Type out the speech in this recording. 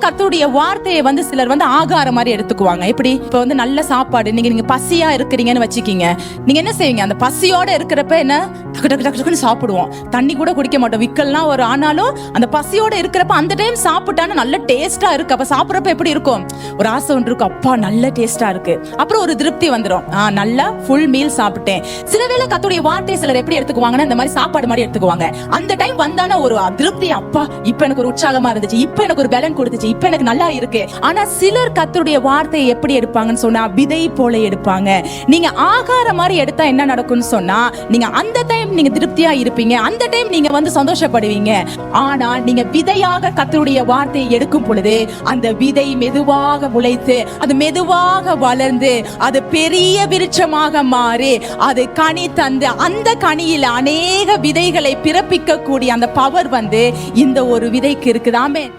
கர்த்தருடைய வார்த்தையை சிலர் ஆகாரம் மாதிரி எடுத்துக்குவாங்க. எப்படி இப்ப நல்ல சாப்பாடு நீங்க பசியா இருக்கிறீங்கன்னு வச்சுக்கீங்க, நீங்க என்ன செய்வீங்க? அந்த பசியோட இருக்கிறப்ப என்ன டக்கு டக்கு டக்கு டக்குன்னு சாப்பிடுவோம், தண்ணி கூட குடிக்க மாட்டோம், விக்கல்லாம் ஒரு ஆனாலும் அந்த பசியோட இருக்கிறப்ப அந்த டைம் சாப்பிட்டான்னு நல்ல டேஸ்டா இருக்கு. அப்ப சாப்பிட்றப்ப எப்படி இருக்கும்? ஒரு ஆசை ஒன்று இருக்கும், அப்பா நல்ல டேஸ்டா இருக்கு, அப்புறம் ஒரு திருப்தி வந்துடும், நல்லா ஃபுல் மீல் சாப்பிட்டேன். சில வேளை கர்த்தருடைய வார்த்தை சிலர் எப்படி எடுத்துக்குவாங்கன்னா இந்த மாதிரி சாப்பாடு மாதிரி எடுத்துக்குவாங்க. அந்த டைம் வந்தான ஒரு திருப்தி, அப்பா இப்ப எனக்கு ஒரு உற்சாகமா இருந்துச்சு, இப்ப எனக்கு ஒரு பலன் கொடுத்துச்சு, இப்ப எனக்கு நல்லா இருக்கு. ஆனா சிலர் கர்த்தருடைய வார்த்தையை எப்படி எடுப்பாங்கன்னு சொன்னா விதை போல எடுப்பாங்க. நீங்க ஆகாரம் மாதிரி எடுத்தா என்ன நடக்கும்னு சொன்னா, நீங்க அந்த டைம் நீங்க திருப்தியா இருப்பீங்க, அந்த டைம் நீங்க சந்தோஷப்படுவீங்க. ஆனா நீங்க விதையாக கர்த்தருடைய வார்த்தையை எடுக்கும் பொழுது அந்த விதை மெதுவாக முளைத்து அது மெதுவாக வளர்ந்து அது பெரிய விருட்சமாக மாறி அது கனி தந்து அந்த கனியில் அநேக விதைகளை பிறப்பிக்க கூடிய அந்த பவர் இந்த ஒரு விதைக்கு இருக்குது. ஆமென்.